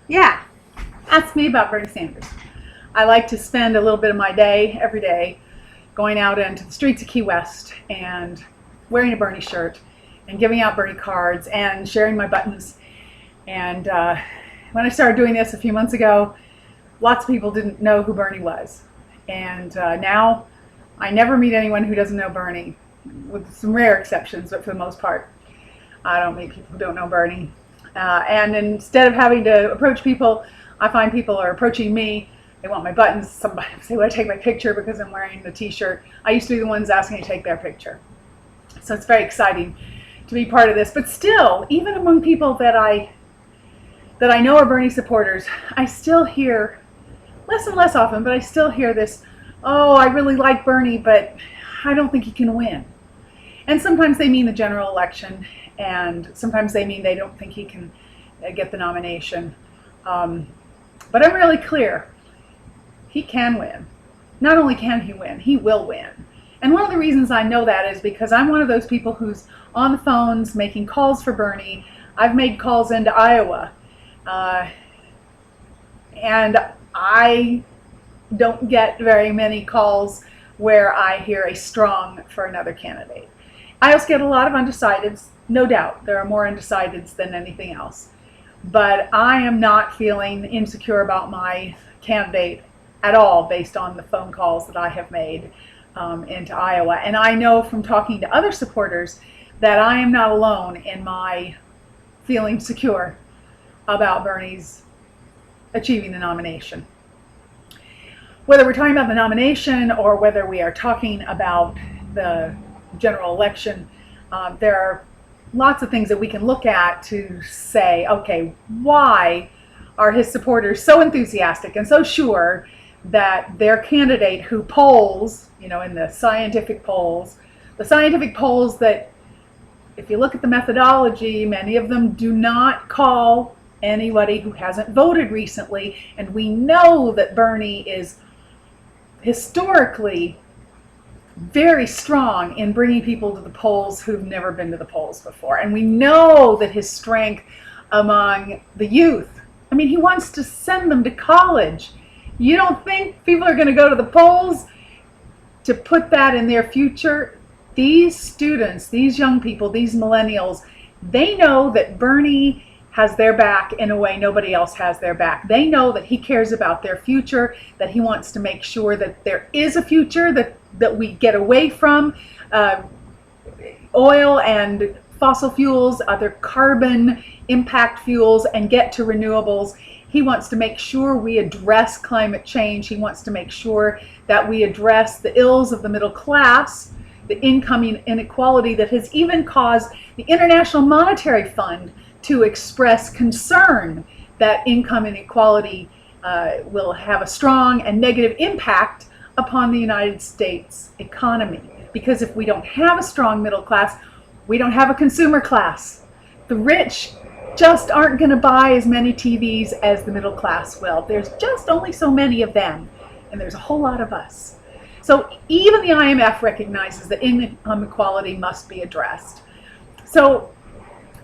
Yeah, ask me about Bernie Sanders. I like to spend a little bit of my day, every day, going out into the streets of Key West and wearing a Bernie shirt and giving out Bernie cards and sharing my buttons. And when I started doing this a few months ago, lots of people didn't know who Bernie was. And now I never meet anyone who doesn't know Bernie, with some rare exceptions, but for the most part, I don't meet people who don't know Bernie. And instead of having to approach people, I find people are approaching me. They want my buttons. Somebody say, "Want to take my picture because I'm wearing the T-shirt?" I used to be the ones asking to take their picture. So it's very exciting to be part of this. But still, even among people that I know are Bernie supporters, I still hear less and less often, but I still hear this, "Oh, I really like Bernie, but I don't think he can win." And sometimes they mean the general election, and sometimes they mean they don't think he can get the nomination. But I'm really clear. He can win. Not only can he win, he will win. And one of the reasons I know that is because I'm one of those people who's on the phones making calls for Bernie. I've made calls into Iowa. And I don't get very many calls where I hear a strong for another candidate. I also get a lot of undecideds, no doubt. There are more undecideds than anything else. But I am not feeling insecure about my candidate at all based on the phone calls that I have made into Iowa. And I know from talking to other supporters that I am not alone in my feeling secure about Bernie's achieving the nomination. Whether we're talking about the nomination or whether we are talking about the general election, there are lots of things that we can look at to say, okay, why are his supporters so enthusiastic and so sure that their candidate who polls, in the scientific polls that, if you look at the methodology, many of them do not call anybody who hasn't voted recently, and we know that Bernie is historically very strong in bringing people to the polls who've never been to the polls before. And we know that his strength among the youth, he wants to send them to college. You don't think people are going to go to the polls to put that in their future? These students, these young people, these millennials, they know that Bernie has their back in a way nobody else has their back. They know that he cares about their future, that he wants to make sure that there is a future, that we get away from oil and fossil fuels, other carbon impact fuels, and get to renewables. He wants to make sure we address climate change. He wants to make sure that we address the ills of the middle class, the income inequality that has even caused the International Monetary Fund to express concern that income inequality will have a strong and negative impact upon the United States economy. Because if we don't have a strong middle class, we don't have a consumer class. The rich just aren't going to buy as many TVs as the middle class will. There's just only so many of them, and there's a whole lot of us. So even the IMF recognizes that income inequality must be addressed. So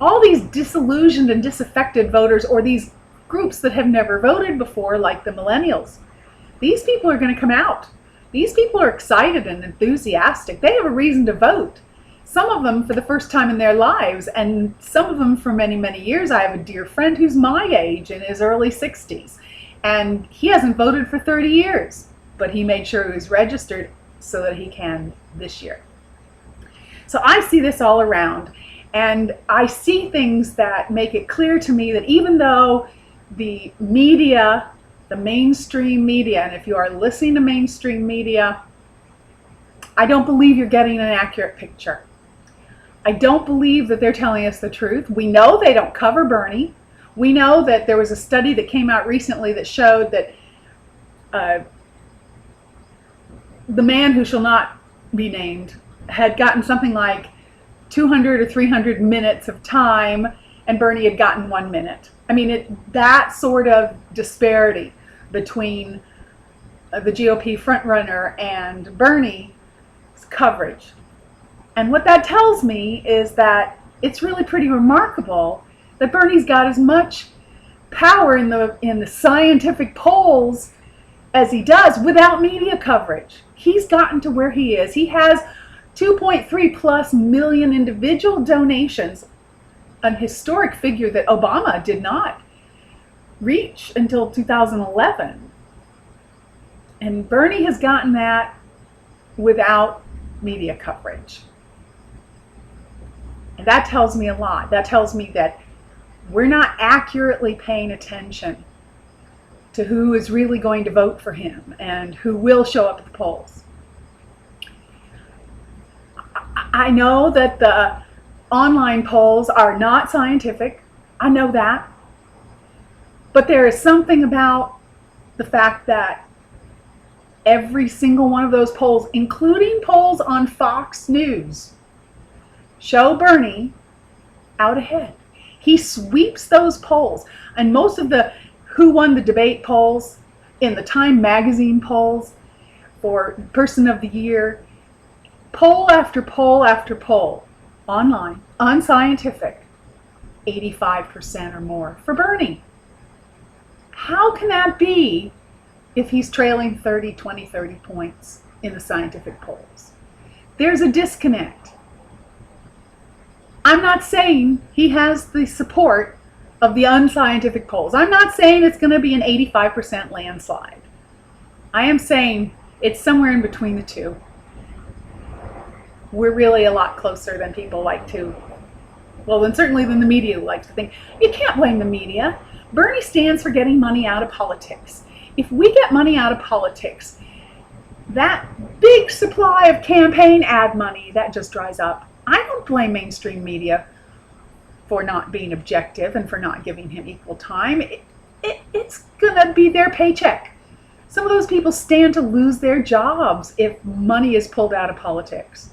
all these disillusioned and disaffected voters, or these groups that have never voted before, like the millennials, these people are going to come out. These people are excited and enthusiastic. They have a reason to vote. Some of them for the first time in their lives, and some of them for many, many years. I have a dear friend who's my age, in his early 60s, and he hasn't voted for 30 years, but he made sure he was registered so that he can this year. So I see this all around, and I see things that make it clear to me that even though the media, the mainstream media, and if you are listening to mainstream media, I don't believe you're getting an accurate picture. I don't believe that they're telling us the truth. We know they don't cover Bernie. We know that there was a study that came out recently that showed that the man who shall not be named had gotten something like 200 or 300 minutes of time, and Bernie had gotten 1 minute. That sort of disparity between the GOP frontrunner and Bernie's coverage. And what that tells me is that it's really pretty remarkable that Bernie's got as much power in the scientific polls as he does without media coverage. He's gotten to where he is. He has 2.3 plus million individual donations, an historic figure that Obama did not reach until 2011. And Bernie has gotten that without media coverage. And that tells me a lot. That tells me that we're not accurately paying attention to who is really going to vote for him and who will show up at the polls. I know that the online polls are not scientific. I know that. But there is something about the fact that every single one of those polls, including polls on Fox News, show Bernie out ahead. He sweeps those polls. And most of the who won the debate polls, in the Time magazine polls for Person of the Year, poll after poll after poll, online, unscientific, 85% or more for Bernie. How can that be if he's trailing 30, 20, 30 points in the scientific polls? There's a disconnect. I'm not saying he has the support of the unscientific polls. I'm not saying it's going to be an 85% landslide. I am saying it's somewhere in between the two. We're really a lot closer than people like to, well, then certainly than the media likes to think. You can't blame the media. Bernie stands for getting money out of politics. If we get money out of politics, that big supply of campaign ad money, that just dries up. I don't blame mainstream media for not being objective and for not giving him equal time. It's going to be their paycheck. Some of those people stand to lose their jobs if money is pulled out of politics.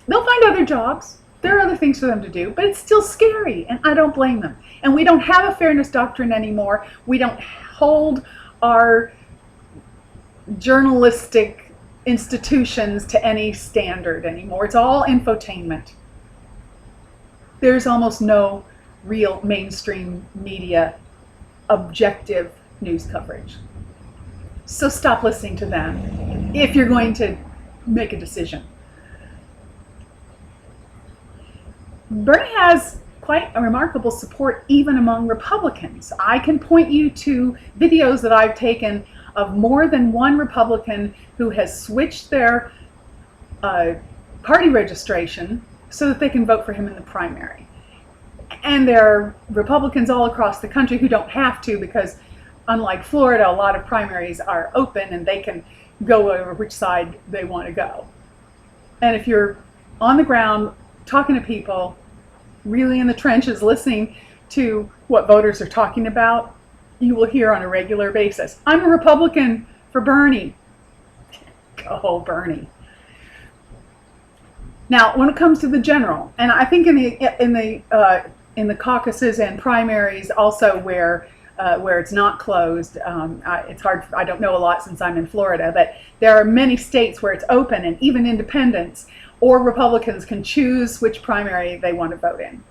They'll find other jobs. There are other things for them to do, but it's still scary, and I don't blame them. And we don't have a fairness doctrine anymore. We don't hold our journalistic institutions to any standard anymore. It's all infotainment. There's almost no real mainstream media objective news coverage. So stop listening to them if you're going to make a decision. Bernie has quite a remarkable support even among Republicans. I can point you to videos that I've taken of more than one Republican who has switched their party registration so that they can vote for him in the primary. And there are Republicans all across the country who don't have to, because unlike Florida, a lot of primaries are open and they can go over which side they want to go. And if you're on the ground talking to people, really in the trenches, listening to what voters are talking about, you will hear on a regular basis, I'm a Republican for Bernie. Go Bernie. Now, when it comes to the general, and I think in the caucuses and primaries, also where it's not closed, it's hard. I don't know a lot since I'm in Florida, but there are many states where it's open, and even independents or Republicans can choose which primary they want to vote in.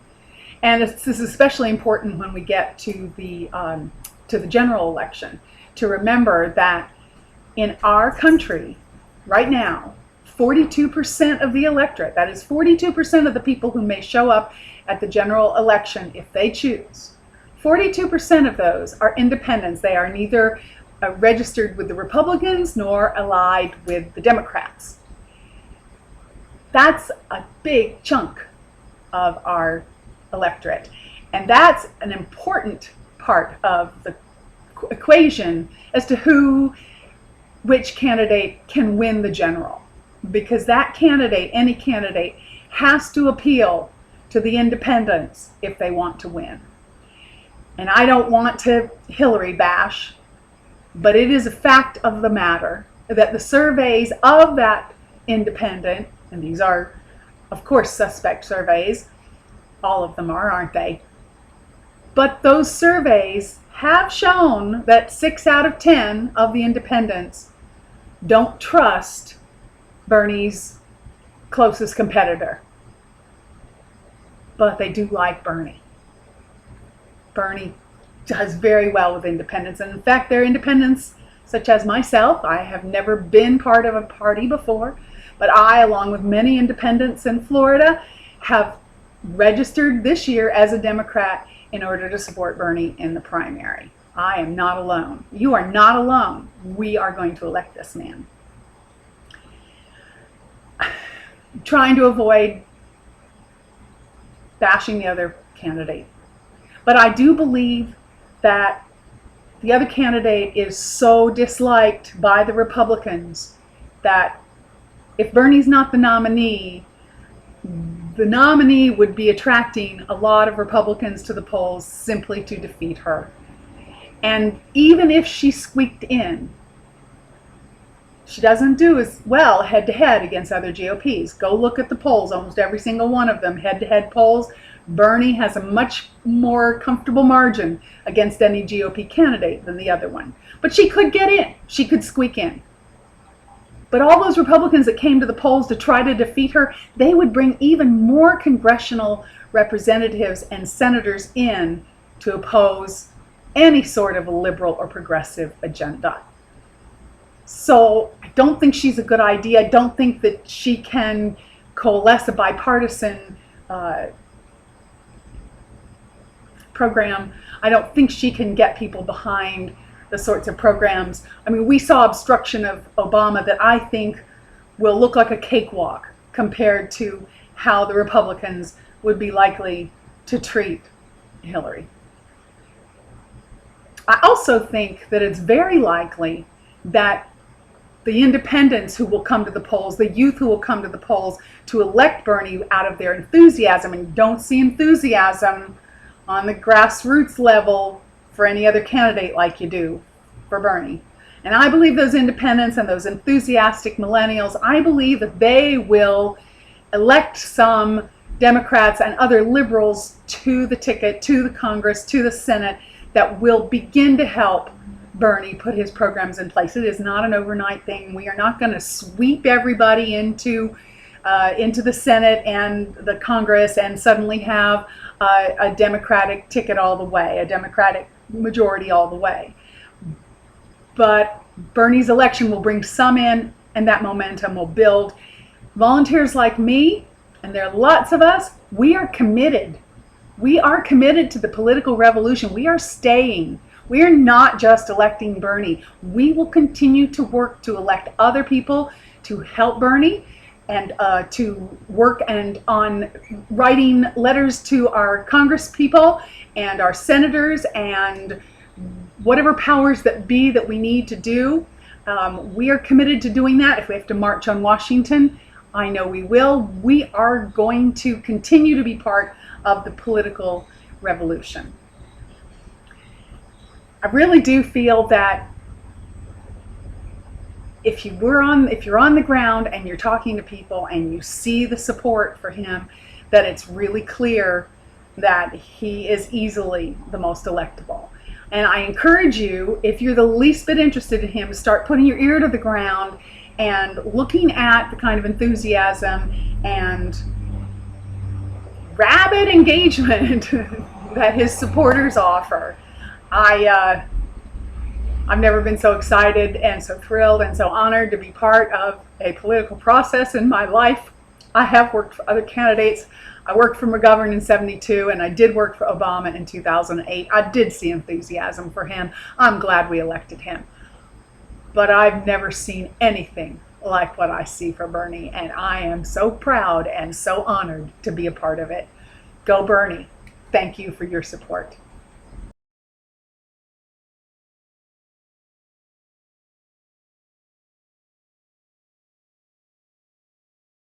And this is especially important when we get to the general election, to remember that in our country right now, 42% of the electorate, that is 42% of the people who may show up at the general election if they choose, 42% of those are independents. They are neither registered with the Republicans nor allied with the Democrats. That's a big chunk of our electorate. And that's an important part of the equation as to which candidate can win the general. Because that candidate, any candidate, has to appeal to the independents if they want to win. And I don't want to Hillary bash, but it is a fact of the matter that the surveys of that independent, and these are, of course, suspect surveys, all of them are, aren't they? But those surveys have shown that 6 out of 10 of the independents don't trust Bernie's closest competitor. But they do like Bernie. Bernie does very well with independents. And in fact, there are independents such as myself. I have never been part of a party before, but I, along with many independents in Florida, have registered this year as a Democrat in order to support Bernie in the primary. I am not alone. You are not alone. We are going to elect this man. Trying to avoid bashing the other candidate. But I do believe that the other candidate is so disliked by the Republicans that if Bernie's not the nominee would be attracting a lot of Republicans to the polls simply to defeat her. And even if she squeaked in, she doesn't do as well head-to-head against other GOPs. Go look at the polls, almost every single one of them, head-to-head polls. Bernie has a much more comfortable margin against any GOP candidate than the other one. But she could get in. She could squeak in. But all those Republicans that came to the polls to try to defeat her, they would bring even more congressional representatives and senators in to oppose any sort of a liberal or progressive agenda. So I don't think she's a good idea. I don't think that she can coalesce a bipartisan program. I don't think she can get people behind the sorts of programs. I mean, we saw obstruction of Obama that I think will look like a cakewalk compared to how the Republicans would be likely to treat Hillary. I also think that it's very likely that the independents who will come to the polls, the youth who will come to the polls to elect Bernie out of their enthusiasm, and don't see enthusiasm on the grassroots level for any other candidate like you do for Bernie. And I believe those independents and those enthusiastic millennials, I believe that they will elect some Democrats and other liberals to the ticket, to the Congress, to the Senate, that will begin to help Bernie put his programs in place. It is not an overnight thing. We are not going to sweep everybody into the Senate and the Congress and suddenly have a Democratic ticket all the way, a Democratic majority all the way. But Bernie's election will bring some in, and that momentum will build. Volunteers like me, and there are lots of us, we are committed. We are committed to the political revolution. We are staying. We are not just electing Bernie. We will continue to work to elect other people to help Bernie, and to work and on writing letters to our Congress people and our senators and whatever powers that be that we need to do. We are committed to doing that. If we have to march on Washington, I know we will. We are going to continue to be part of the political revolution. I really do feel that if you're on the ground and you're talking to people and you see the support for him, that it's really clear that he is easily the most electable. And I encourage you, if you're the least bit interested in him, to start putting your ear to the ground and looking at the kind of enthusiasm and rabid engagement that his supporters offer. I've never been so excited and so thrilled and so honored to be part of a political process in my life. I have worked for other candidates. I worked for McGovern in '72, and I did work for Obama in 2008. I did see enthusiasm for him. I'm glad we elected him. But I've never seen anything like what I see for Bernie, and I am so proud and so honored to be a part of it. Go Bernie. Thank you for your support.